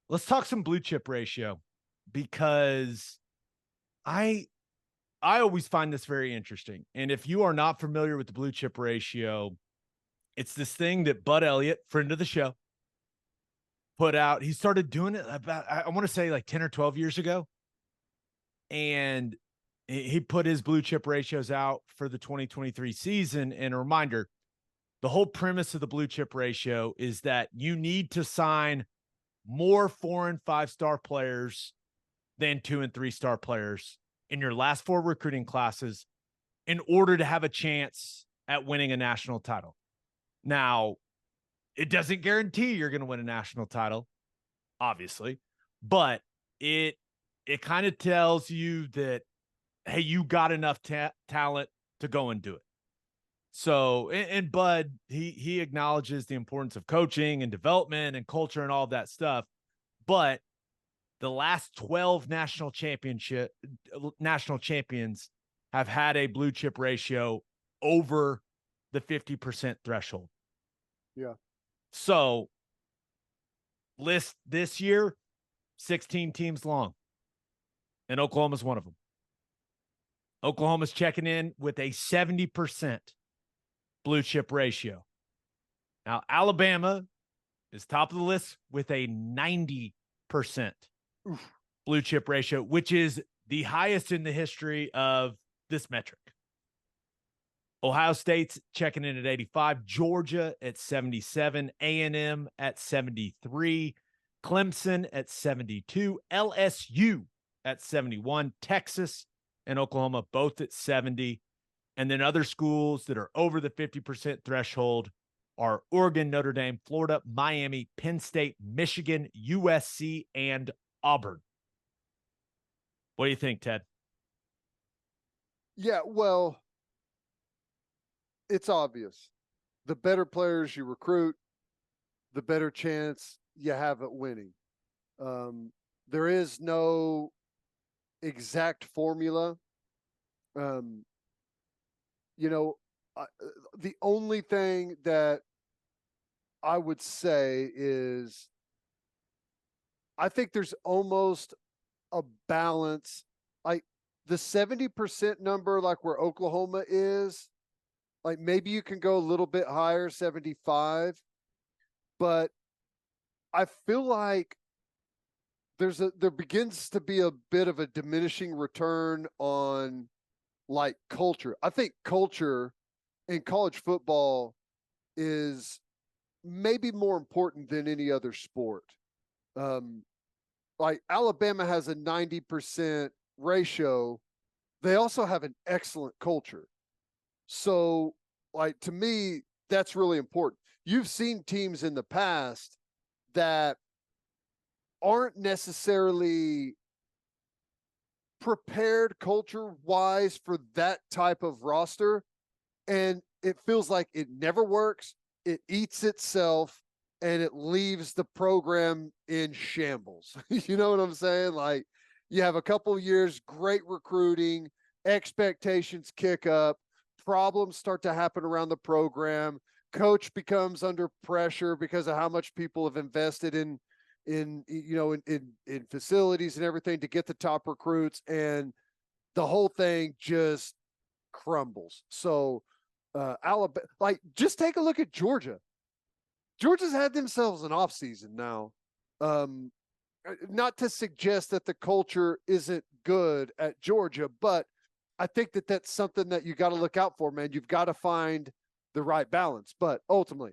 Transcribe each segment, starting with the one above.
let's talk some blue chip ratio, because I I always find this very interesting. And if you are not familiar with the blue chip ratio, it's this thing that Bud Elliott, friend of the show, put out. He started doing it about, I want to say, like 10 or 12 years ago. And he put his blue chip ratios out for the 2023 season. And a reminder, the whole premise of the blue chip ratio is that you need to sign more 4 and 5-star players than 2 and 3-star players in your last 4 recruiting classes in order to have a chance at winning a national title. Now, it doesn't guarantee you're going to win a national title, obviously, but it kind of tells you that, hey, you got enough talent to go and do it. So, and Bud, he acknowledges the importance of coaching and development and culture and all of that stuff. But the last 12 national champions have had a blue chip ratio over the 50% threshold. Yeah. So, list this year, 16 teams long, and Oklahoma's one of them. Oklahoma's checking in with a 70% blue chip ratio. Now, Alabama is top of the list with a 90% blue chip ratio, which is the highest in the history of this metric. Ohio State's checking in at 85, Georgia at 77, A&M at 73, Clemson at 72, LSU at 71, Texas and Oklahoma both at 70. And then other schools that are over the 50% threshold are Oregon, Notre Dame, Florida, Miami, Penn State, Michigan, USC, and Auburn. What do you think, Ted? Yeah, well, it's obvious. The better players you recruit, the better chance you have at winning. There is no exact formula. The only thing that I would say is I think there's almost a balance. Like the 70% number, like where Oklahoma is, like maybe you can go a little bit higher, 75, but I feel like there begins to be a bit of a diminishing return on like culture. I think culture in college football is maybe more important than any other sport. Like Alabama has a 90% ratio. They also have an excellent culture. So, like, to me, that's really important. You've seen teams in the past that aren't necessarily prepared culture-wise for that type of roster, and it feels like it never works. It eats itself, and it leaves the program in shambles. You know what I'm saying? Like, you have a couple years, great recruiting, expectations kick up, problems start to happen around the program. Coach becomes under pressure because of how much people have invested in facilities and everything to get the top recruits, and the whole thing just crumbles. So Alabama, like, just take a look at Georgia. Georgia's had themselves an off season now. Not to suggest that the culture isn't good at Georgia, but I think that that's something that you got to look out for, man. You've got to find the right balance. But ultimately,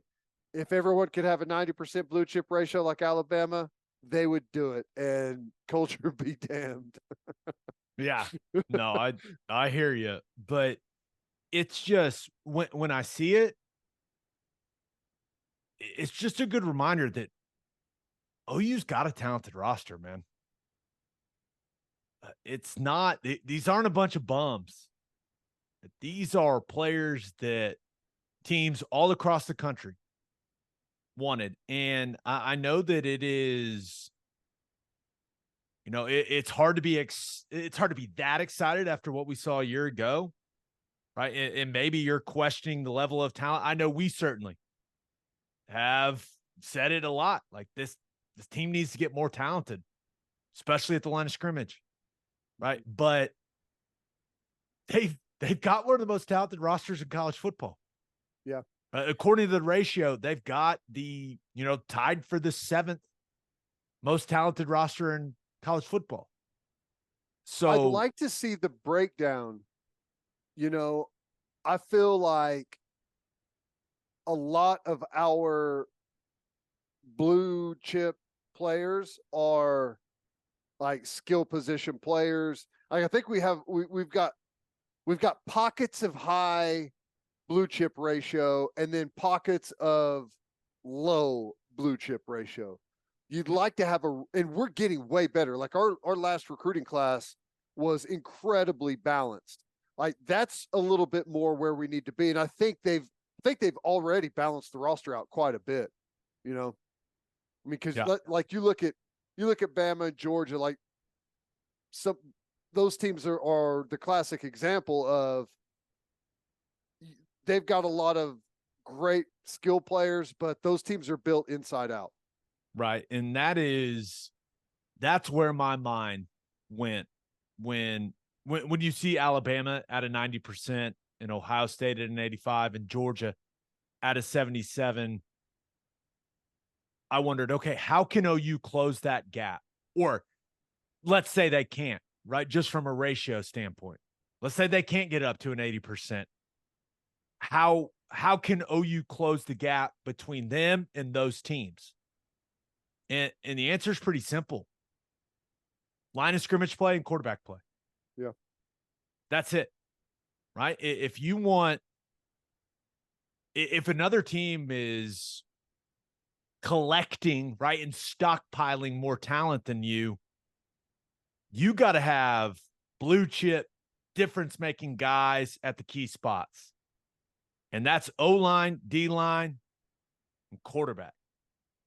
if everyone could have a 90% blue chip ratio like Alabama, they would do it, and culture be damned. Yeah, no, I hear you, but it's just when I see it, it's just a good reminder that OU's got a talented roster, man. It's not, these aren't a bunch of bums. These are players that teams all across the country wanted. And I know that it is, it's hard to be, it's hard to be that excited after what we saw a year ago. Right. And maybe you're questioning the level of talent. I know we certainly have said it a lot. Like, this this team needs to get more talented, especially at the line of scrimmage, right? But they've got one of the most talented rosters in college football. Yeah. According to the ratio, they've got the, tied for the 7th most talented roster in college football. So I'd like to see the breakdown. I feel like a lot of our blue chip players are like skill position players. Like I think we've got pockets of high blue chip ratio and then pockets of low blue chip ratio. You'd like to have and we're getting way better. Like our last recruiting class was incredibly balanced. Like that's a little bit more where we need to be. And I think they've already balanced the roster out quite a bit, I mean, because like you look at Bama and Georgia, like those teams are the classic example of they've got a lot of great skill players, but those teams are built inside out. Right. And that's where my mind went when you see Alabama at a 90% and Ohio State at an 85 and Georgia at a 77. I wondered, okay, how can OU close that gap? Or let's say they can't, right? Just from a ratio standpoint. Let's say they can't get up to an 80%. How can OU close the gap between them and those teams? And the answer is pretty simple. Line of scrimmage play and quarterback play. Yeah. That's it. Right? If another team is collecting, right, and stockpiling more talent than you got to have blue chip difference-making guys at the key spots. And that's O-line, D-line, and quarterback.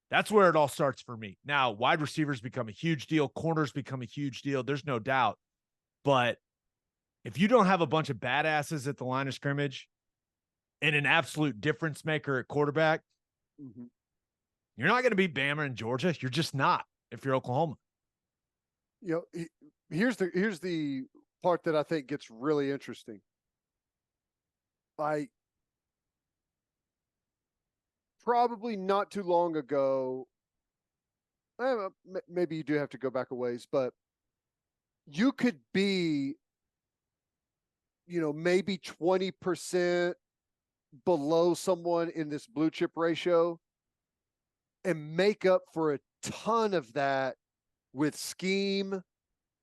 That's where it all starts for me. Now, wide receivers become a huge deal. Corners become a huge deal. There's no doubt. But if you don't have a bunch of badasses at the line of scrimmage and an absolute difference maker at quarterback, you're not going to beat Bama and Georgia. You're just not if you're Oklahoma. Here's the part that I think gets really interesting. Probably not too long ago, maybe you do have to go back a ways, but you could be, maybe 20% below someone in this blue chip ratio and make up for a ton of that with scheme,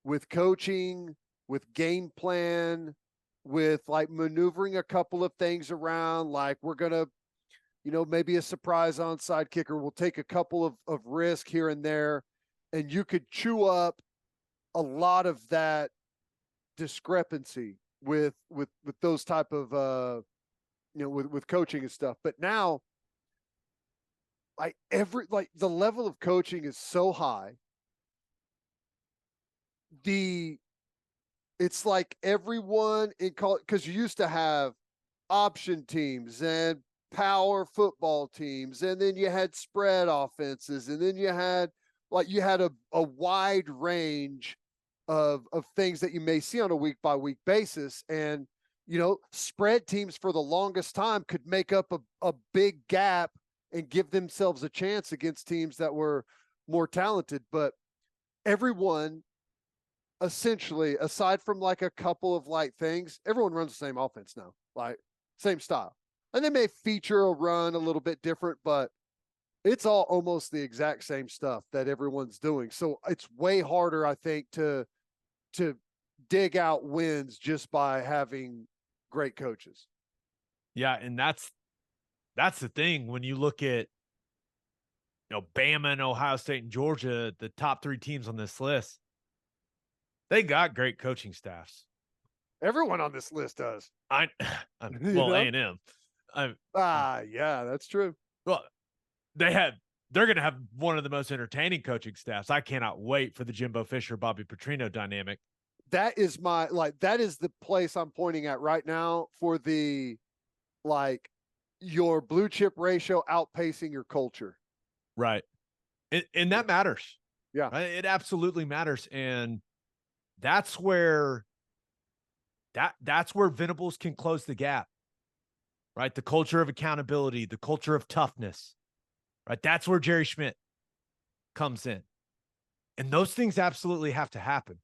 with coaching, with game plan, with like maneuvering a couple of things around, like we're going to, maybe a surprise onside kicker. We'll take a couple of risk here and there, and you could chew up a lot of that discrepancy with those type of with coaching and stuff. But now, the level of coaching is so high. It's like everyone in college, because you used to have option teams and power football teams, and then you had spread offenses, and then you had a wide range of things that you may see on a week by week basis. And spread teams for the longest time could make up a big gap and give themselves a chance against teams that were more talented. But everyone, essentially, aside from like a couple of light things, everyone runs the same offense now, like same style. And they may feature a run a little bit different, but it's all almost the exact same stuff that everyone's doing. So it's way harder, I think, to dig out wins just by having great coaches. Yeah, and that's the thing when you look at Bama and Ohio State and Georgia, the top 3 teams on this list. They got great coaching staffs. Everyone on this list does. Well, A&M. Yeah, that's true. Well, they're going to have one of the most entertaining coaching staffs. I cannot wait for the Jimbo Fisher, Bobby Petrino dynamic. That is that is the place I'm pointing at right now for your blue chip ratio outpacing your culture. Right. And that matters. Yeah. Right? It absolutely matters. And that's where that's where Venables can close the gap. Right? The culture of accountability, the culture of toughness. Right? That's where Jerry Schmidt comes in. And those things absolutely have to happen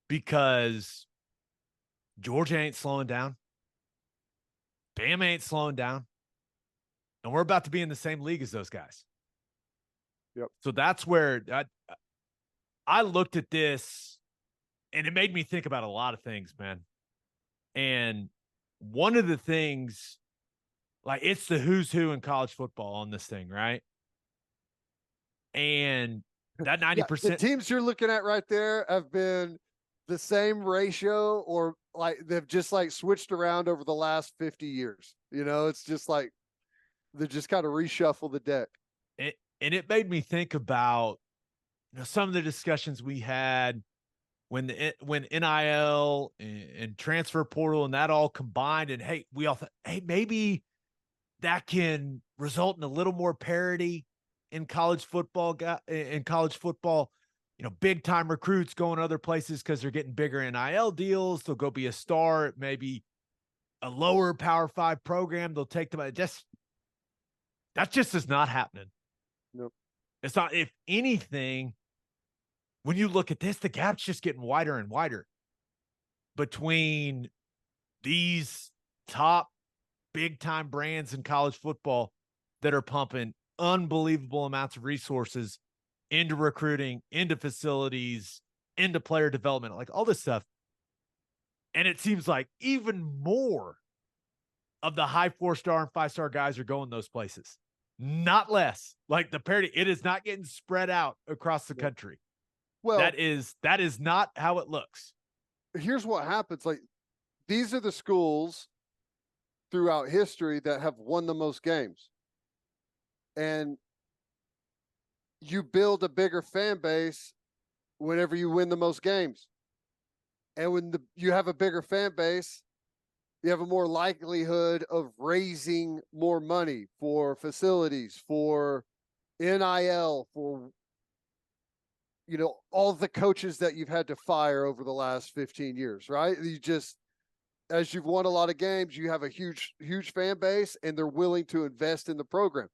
because Georgia ain't slowing down. Bama ain't slowing down. And we're about to be in the same league as those guys. Yep. So that's where I looked at this and it made me think about a lot of things, man. And one of the things, like, it's the who's who in college football on this thing, right? And that 90%. The teams you're looking at right there have been the same ratio, or like they've just like switched around over the last 50 years. You know, it's just like they just kind of reshuffle the deck. And it made me think about, some of the discussions we had when NIL and transfer portal and that all combined, and hey, we all thought, hey, maybe that can result in a little more parity in college football. Big time recruits going other places because they're getting bigger NIL deals. They'll go be a star at maybe a lower Power 5 program. They'll take them. That just is not happening. Nope. It's not. If anything, when you look at this, the gap's just getting wider and wider between these top big time brands in college football that are pumping unbelievable amounts of resources into recruiting, into facilities, into player development, like all this stuff. And it seems like even more of the high 4-star and 5-star guys are going those places, not less. Like the parity, it is not getting spread out across the country. Well, that is not how it looks. Here's what happens. Like, these are the schools throughout history that have won the most games. And you build a bigger fan base whenever you win the most games. And when you have a bigger fan base, you have a more likelihood of raising more money for facilities, for NIL, for all the coaches that you've had to fire over the last 15 years, right? You just, as you've won a lot of games, you have a huge fan base and they're willing to invest in the program.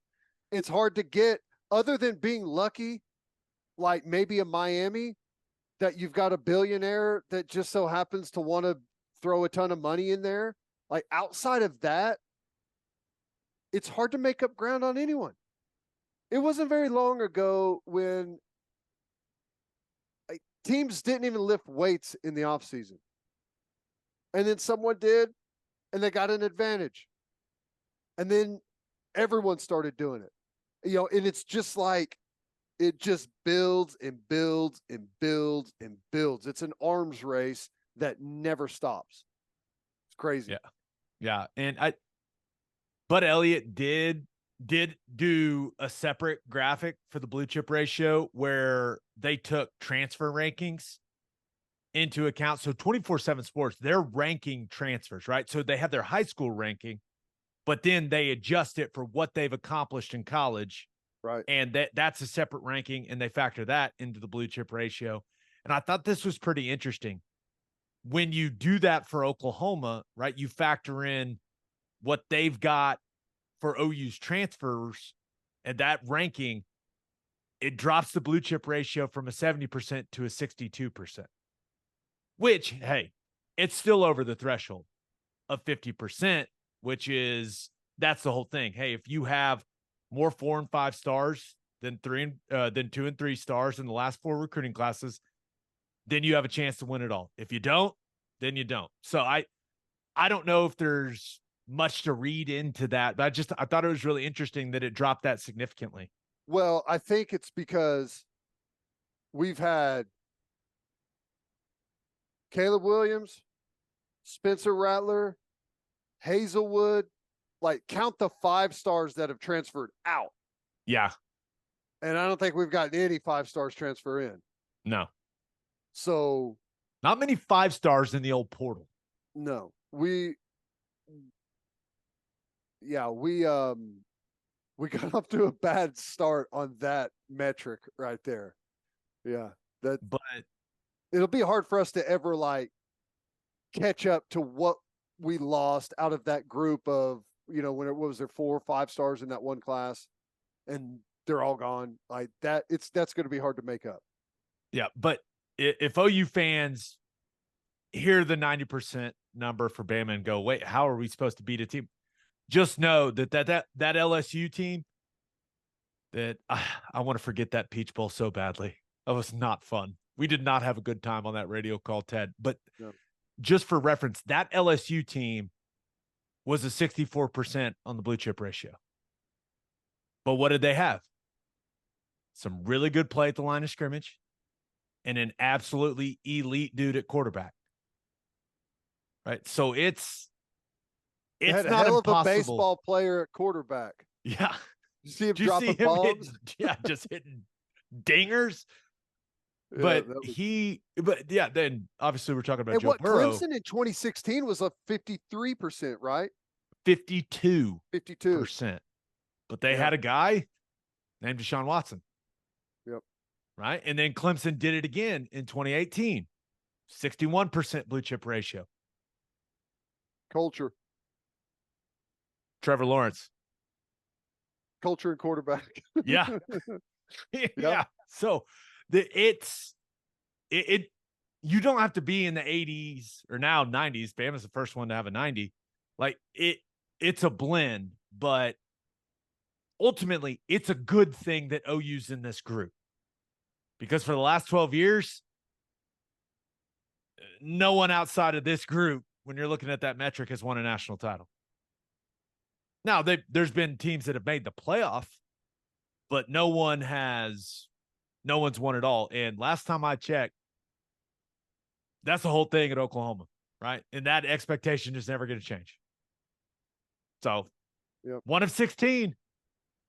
It's hard to get, other than being lucky, like maybe a Miami, that you've got a billionaire that just so happens to want to throw a ton of money in there. Like, outside of that, it's hard to make up ground on anyone. It wasn't very long ago when teams didn't even lift weights in the offseason. And then someone did, and they got an advantage. And then everyone started doing it. And it's just like, it just builds and builds and builds and builds. It's an arms race that never stops. It's crazy. Yeah. Yeah. And Bud Elliott did do a separate graphic for the blue chip ratio where they took transfer rankings into account. So 24/7 Sports, they're ranking transfers, right? So they have their high school ranking, but then they adjust it for what they've accomplished in college. Right. And that's a separate ranking, and they factor that into the blue chip ratio. And I thought this was pretty interesting. When you do that for Oklahoma, right, you factor in what they've got for OU's transfers, and that ranking, it drops the blue chip ratio from a 70% to a 62%, which, hey, it's still over the threshold of 50%, that's the whole thing. Hey, if you have more 4 and 5 stars than 2 and 3 stars in the last 4 recruiting classes, then you have a chance to win it all. If you don't, then you don't. So I don't know if there's much to read into that, but I thought it was really interesting that it dropped that significantly. Well, I think it's because we've had Caleb Williams, Spencer Rattler, Hazelwood, like, count the 5 stars that have transferred out. Yeah. And I don't think we've gotten any 5 stars transfer in. No. So not many 5 stars in the old portal. No. We We got off to a bad start on that metric right there. Yeah. But It'll be hard for us to ever like catch up to what we lost out of that group of, when it was there 4 or 5 stars in that one class and they're all gone like that. That's going to be hard to make up. yeah, but if OU fans hear the 90% number for Bama and go, wait, how are we supposed to beat a team? Just know that LSU team, that I want to forget that Peach Bowl so badly. That was not fun. We did not have a good time on that radio call, Ted. But just for reference, that LSU team was a 64% on the blue chip ratio. But what did they have? Some really good play at the line of scrimmage and an absolutely elite dude at quarterback. Right? So it's had a not hell impossible. Of a baseball player at quarterback. Yeah. You see him dropping bombs? Just hitting dingers. Yeah, then obviously we're talking about Joe Burrow. Clemson in 2016 was a 53%, right? 52%. But they had a guy named Deshaun Watson. Yep. Right? And then Clemson did it again in 2018. 61% blue chip ratio. Culture. Trevor Lawrence. Culture and quarterback. Yeah. Yeah. So you don't have to be in the 80s or now 90s. Bama's the first one to have a 90. Like it's a blend, but ultimately it's a good thing that OU's in this group. Because for the last 12 years, no one outside of this group, when you're looking at that metric, has won a national title. Now, there's been teams that have made the playoff, but no one's won it all. And last time I checked, that's the whole thing at Oklahoma, right? And that expectation is never going to change. So, 1 of 16.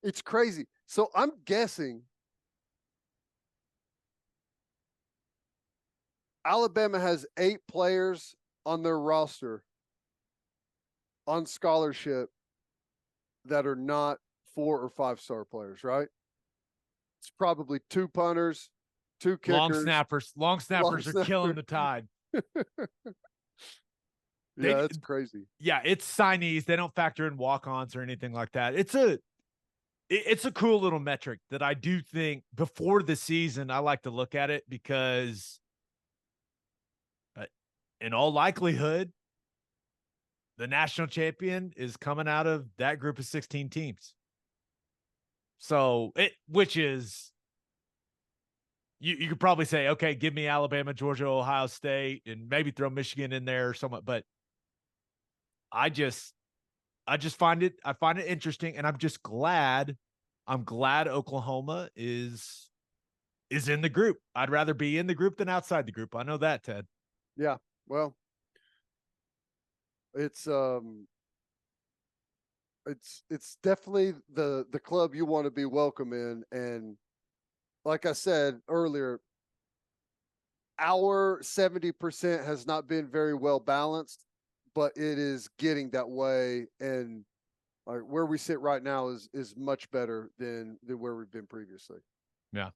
It's crazy. So I'm guessing Alabama has 8 players on their roster on scholarship that are not 4 or 5-star players, right? It's probably 2 punters, 2 kickers. Long snappers are killing the Tide. That's crazy. Yeah, it's signees. They don't factor in walk-ons or anything like that. It's a cool little metric that I do think before the season I like to look at it because in all likelihood, the national champion is coming out of that group of 16 teams. So which is, you could probably say, okay, give me Alabama, Georgia, Ohio State, and maybe throw Michigan in there or somewhat. But I find it interesting, and I'm just glad. I'm glad Oklahoma is in the group. I'd rather be in the group than outside the group. I know that, Ted. Yeah. Well, it's definitely the club you want to be welcome in. And like I said earlier, our 70% has not been very well balanced, but it is getting that way. And where we sit right now is much better than where we've been previously. Yeah.